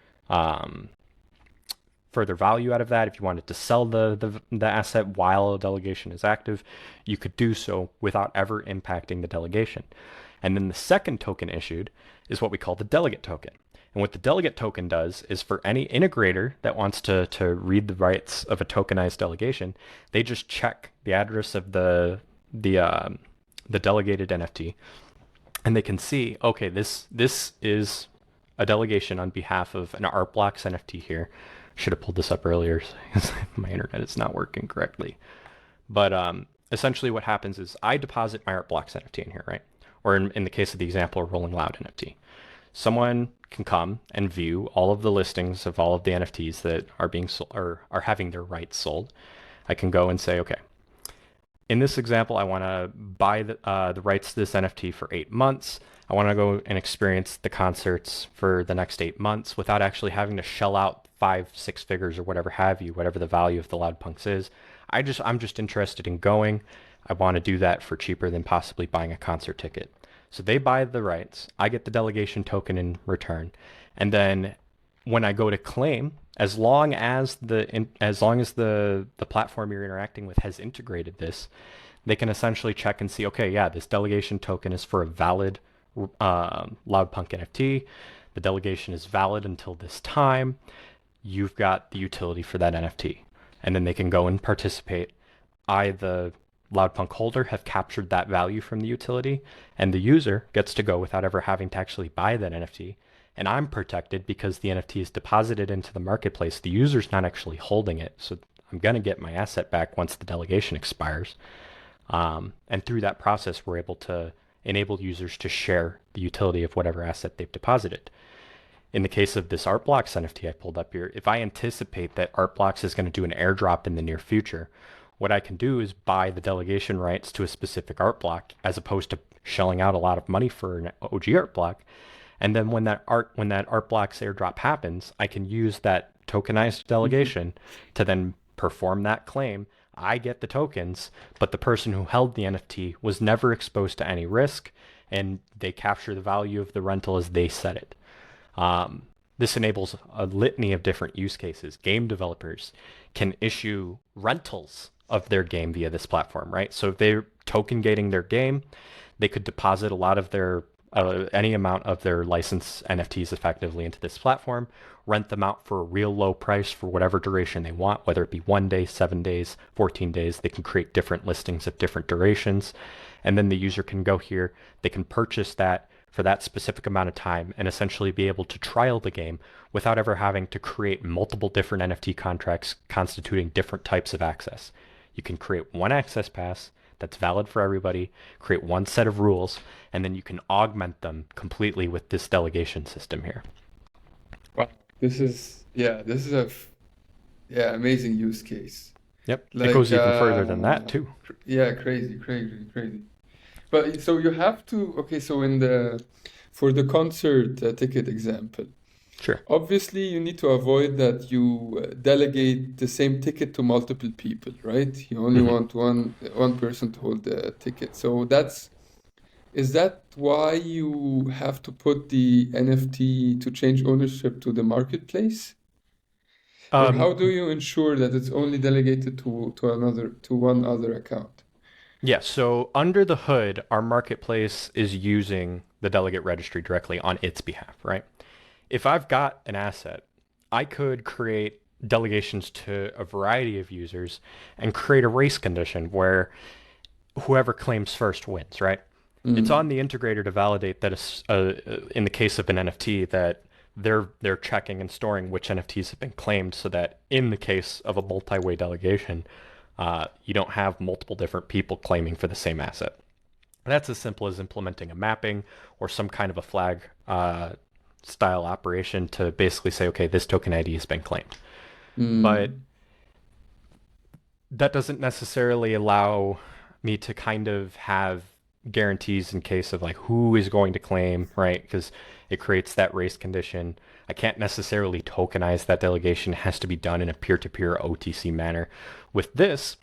value out of that, if you wanted to sell the asset while a delegation is active, you could do so without ever impacting the delegation. And then the second token issued is what we call the delegate token. And what the delegate token does is for any integrator that wants to read the rights of a tokenized delegation, they just check the address of the delegated NFT, and they can see, okay, this is a delegation on behalf of an Art Blocks NFT here. Should have pulled this up earlier because my internet is not working correctly. But essentially what happens is I deposit my Art Blocks NFT in here, right? Or in the case of the example, a Rolling Loud NFT. Someone can come and view all of the listings of all of the NFTs that are being sold or are having their rights sold. I can go and say, okay, in this example, I want to buy the rights to this NFT for 8 months. I want to go and experience the concerts for the next 8 months without actually having to shell out 5-6 figures or whatever have you, whatever the value of the Loud Punks is. I'm just interested in going. I want to do that for cheaper than possibly buying a concert ticket. So they buy the rights. I get the delegation token in return. And then when I go to claim, as long as the platform you're interacting with has integrated this, they can essentially check and see, okay, yeah, this delegation token is for a valid Loudpunk NFT. The delegation is valid until this time. You've got the utility for that NFT. And then they can go and participate. The Loudpunk holder, have captured that value from the utility, and the user gets to go without ever having to actually buy that NFT. And I'm protected because the NFT is deposited into the marketplace. The user's not actually holding it. So I'm going to get my asset back once the delegation expires. And through that process, we're able to enable users to share the utility of whatever asset they've deposited. In the case of this Artblocks NFT I pulled up here, if I anticipate that Artblocks is going to do an airdrop in the near future, what I can do is buy the delegation rights to a specific art block as opposed to shelling out a lot of money for an OG art block. And then when that art block's airdrop happens, I can use that tokenized delegation to then perform that claim. I get the tokens, but the person who held the NFT was never exposed to any risk, and they capture the value of the rental as they set it. This enables a litany of different use cases. Game developers can issue rentals of their game via this platform, right? So if they're token gating their game, they could deposit a lot of their any amount of their licensed NFTs effectively into this platform, rent them out for a real low price for whatever duration they want, whether it be 1 day, 7 days, 14 days. They can create different listings of different durations. And then the user can go here, they can purchase that for that specific amount of time and essentially be able to trial the game without ever having to create multiple different NFT contracts constituting different types of access. You can create one access pass that's valid for everybody, create one set of rules, and then you can augment them completely with this delegation system here. Wow. This is amazing use case. Yep. It goes even further than that too. Yeah, crazy. But so you have to, okay, so for the concert ticket example, Sure. obviously you need to avoid that you delegate the same ticket to multiple people, right? You only want one person to hold the ticket. So is that why you have to put the NFT to change ownership to the marketplace? Or how do you ensure that it's only delegated to one other account? Yeah, so under the hood, our marketplace is using the delegate registry directly on its behalf, right? If I've got an asset, I could create delegations to a variety of users and create a race condition where whoever claims first wins, right? It's on the integrator to validate that in the case of an NFT that they're checking and storing which NFTs have been claimed so that in the case of a multi-way delegation, you don't have multiple different people claiming for the same asset. That's as simple as implementing a mapping or some kind of a flag style operation to basically say, okay, this token ID has been claimed. But that doesn't necessarily allow me to kind of have guarantees in case of like who is going to claim, right? Because it creates that race condition. I can't necessarily tokenize that delegation. It has to be done in a peer-to-peer OTC manner. With this,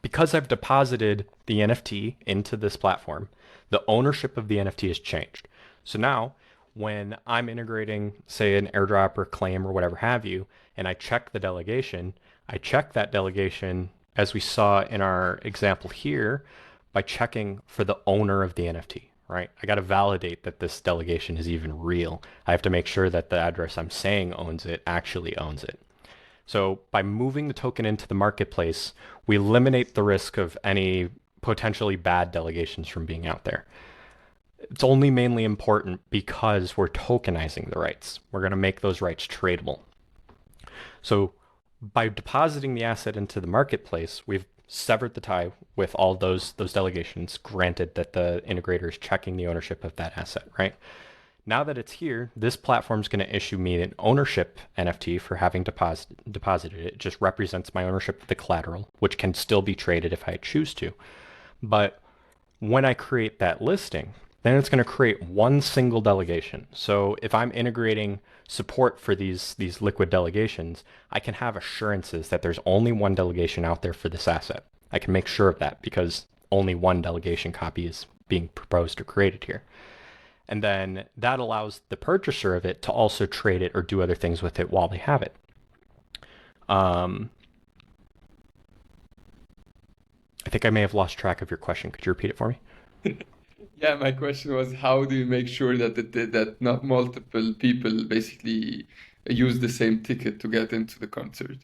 because I've deposited the NFT into this platform, the ownership of the NFT has changed. So now when I'm integrating, say, an airdrop or claim or whatever have you, and I check the delegation, I check that delegation as we saw in our example here by checking for the owner of the NFT, right? I got to validate that this delegation is even real. I have to make sure that the address I'm saying owns it actually owns it. So by moving the token into the marketplace, we eliminate the risk of any potentially bad delegations from being out there. It's only mainly important because we're tokenizing the rights. We're going to make those rights tradable. So by depositing the asset into the marketplace, we've severed the tie with all those delegations, granted that the integrator is checking the ownership of that asset, right? Now that it's here, this platform is going to issue me an ownership NFT for having deposited it. It just represents my ownership of the collateral, which can still be traded if I choose to. But when I create that listing, then it's going to create one single delegation. So if I'm integrating support for these liquid delegations, I can have assurances that there's only one delegation out there for this asset. I can make sure of that because only one delegation copy is being proposed or created here. And then that allows the purchaser of it to also trade it or do other things with it while they have it. I think I may have lost track of your question. Could you repeat it for me? Yeah, my question was how do you make sure that that not multiple people basically use the same ticket to get into the concert?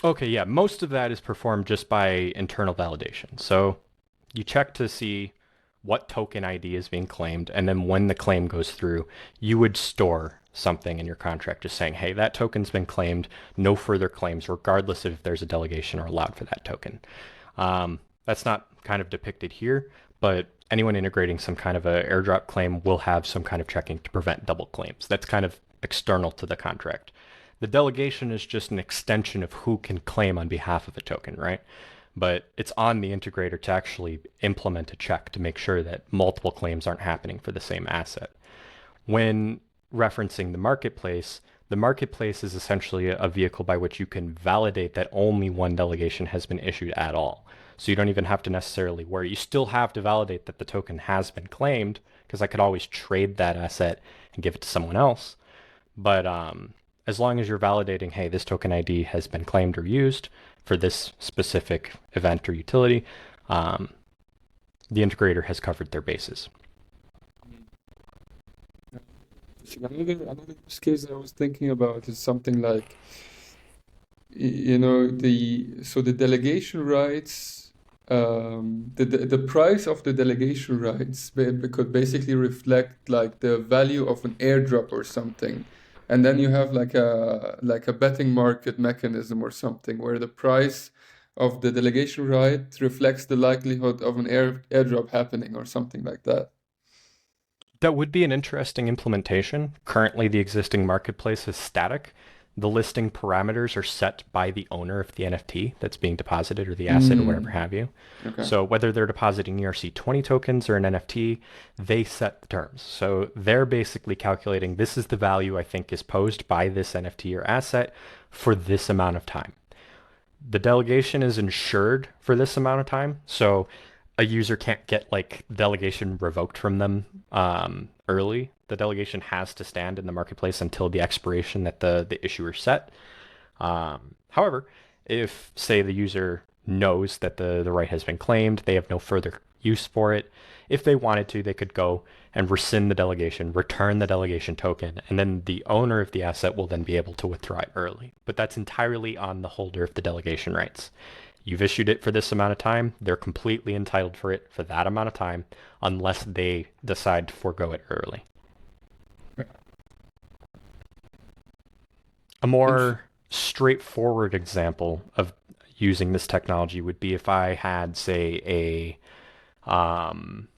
Okay, yeah, most of that is performed just by internal validation. So you check to see what token ID is being claimed, and then when the claim goes through, you would store something in your contract just saying, hey, that token's been claimed, no further claims, regardless of if there's a delegation or allowed for that token. That's not kind of depicted here, but anyone integrating some kind of a airdrop claim will have some kind of checking to prevent double claims. That's kind of external to the contract. The delegation is just an extension of who can claim on behalf of a token, right? But it's on the integrator to actually implement a check to make sure that multiple claims aren't happening for the same asset. When referencing the marketplace is essentially a vehicle by which you can validate that only one delegation has been issued at all. So you don't even have to necessarily worry. You still have to validate that the token has been claimed, because I could always trade that asset and give it to someone else. But as long as you're validating, hey, this token ID has been claimed or used for this specific event or utility, the integrator has covered their bases. Another use case I was thinking about is something like, the delegation rights, the price of the delegation rights could basically reflect like the value of an airdrop or something. And then you have like a betting market mechanism or something where the price of the delegation right reflects the likelihood of an airdrop happening or something like that. That would be an interesting implementation. Currently, the existing marketplace is static. The listing parameters are set by the owner of the NFT that's being deposited or the asset or whatever have you. Okay. So whether they're depositing ERC20 tokens or an NFT, they set the terms. So they're basically calculating this is the value I think is posed by this NFT or asset for this amount of time. The delegation is insured for this amount of time. So a user can't get like delegation revoked from them early. The delegation has to stand in the marketplace until the expiration that the issuer set. However, if say the user knows that the right has been claimed, they have no further use for it. If they wanted to, they could go and rescind the delegation, return the delegation token, and then the owner of the asset will then be able to withdraw it early. But that's entirely on the holder of the delegation rights. You've issued it for this amount of time. They're completely entitled for it for that amount of time unless they decide to forego it early. A more straightforward example of using this technology would be if I had, say, some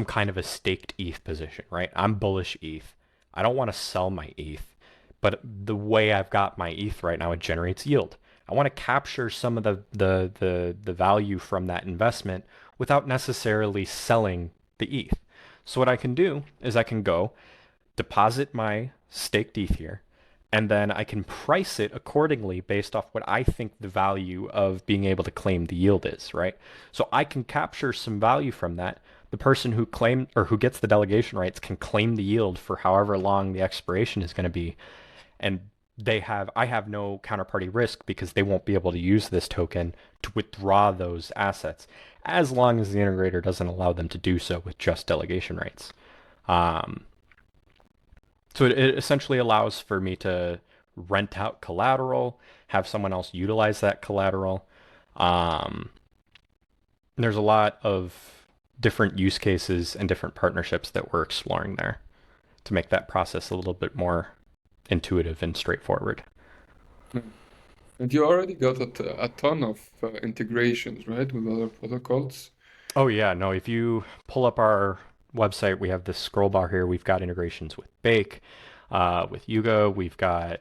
kind of a staked ETH position, right? I'm bullish ETH. I don't want to sell my ETH, but the way I've got my ETH right now, it generates yield. I want to capture some of the value from that investment without necessarily selling the ETH. So what I can do is I can go deposit my staked ETH here, and then I can price it accordingly based off what I think the value of being able to claim the yield is, right? So I can capture some value from that. The person who claimed or who gets the delegation rights can claim the yield for however long the expiration is going to be, and I have no counterparty risk because they won't be able to use this token to withdraw those assets as long as the integrator doesn't allow them to do so with just delegation rights. So it essentially allows for me to rent out collateral, have someone else utilize that collateral. There's a lot of different use cases and different partnerships that we're exploring there to make that process a little bit more intuitive and straightforward. And you already got a ton of integrations, right, with other protocols? Oh yeah, no, if you pull up our website, we have this scroll bar here. We've got integrations with Bake, with Yuga, we've got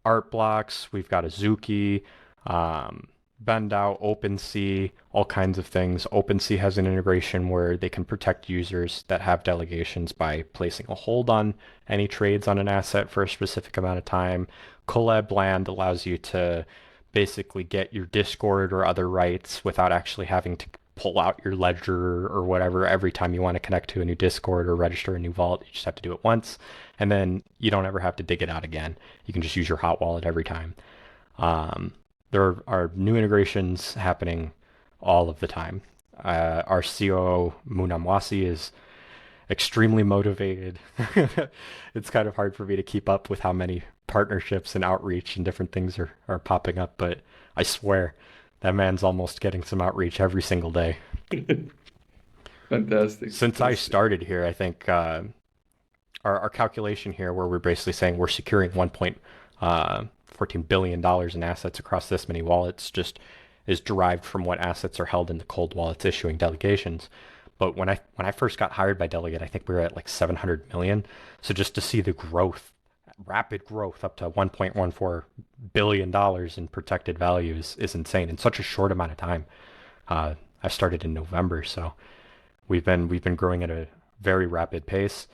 Art Blocks, we've got Azuki, BendOut, OpenSea, all kinds of things. OpenSea has an integration where they can protect users that have delegations by placing a hold on any trades on an asset for a specific amount of time. Collab Land allows you to basically get your Discord or other rights without actually having to pull out your ledger or whatever every time you want to connect to a new Discord or register a new vault. You just have to do it once, and then you don't ever have to dig it out again. You can just use your hot wallet every time. There are new integrations happening all of the time. Our COO Munamwasi is extremely motivated. It's kind of hard for me to keep up with how many partnerships and outreach and different things are popping up, but I swear that man's almost getting some outreach every single day. Fantastic. Since I started here, I think our calculation here, where we're basically saying we're securing $1.14 billion in assets across this many wallets, just is derived from what assets are held in the cold wallets issuing delegations. But when I first got hired by Delegate, I think we were at like 700 million. So just to see the growth, rapid growth up to $1.14 billion in protected values is insane in such a short amount of time. I started in November, so we've been growing at a very rapid pace,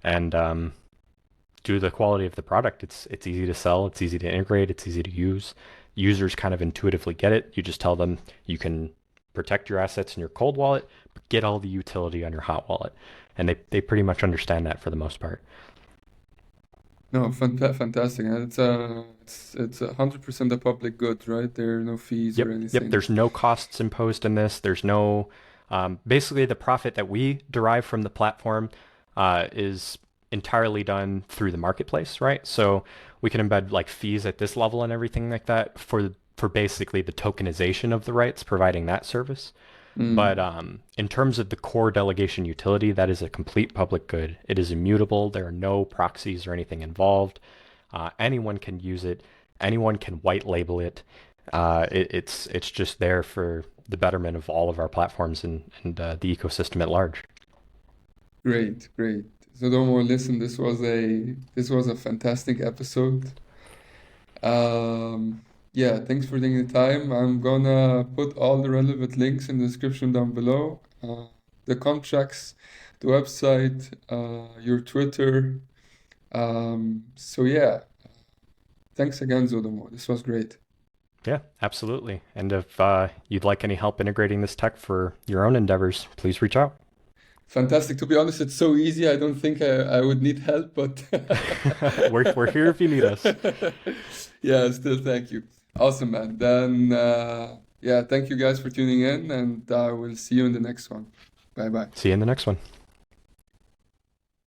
and due to the quality of the product, it's easy to sell, it's easy to integrate, it's easy to use. Users kind of intuitively get it. You just tell them you can protect your assets in your cold wallet, but get all the utility on your hot wallet, and they pretty much understand that for the most part. No, fantastic. And it's 100% a public good, right? There are no fees or Yep. anything. There's no costs imposed in this. There's no basically the profit that we derive from the platform is entirely done through the marketplace, right? So we can embed like fees at this level and everything like that for basically the tokenization of the rights, providing that service. But in terms of the core delegation utility, that is a complete public good. It is immutable. There are no proxies or anything involved. Anyone can use it. Anyone can white label it. It's just there for the betterment of all of our platforms and the ecosystem at large. Great. Zodomo, listen, this was a fantastic episode. Yeah, thanks for taking the time. I'm gonna put all the relevant links in the description down below. The contracts, the website, your Twitter. So yeah, thanks again, Zodomo. This was great. Yeah, absolutely. And if you'd like any help integrating this tech for your own endeavors, please reach out. Fantastic. To be honest, it's so easy. I don't think I would need help, but We're here if you need us. yeah, still thank you. Awesome, man. Then yeah, thank you guys for tuning in, and we'll see you in the next one. Bye bye. See you in the next one.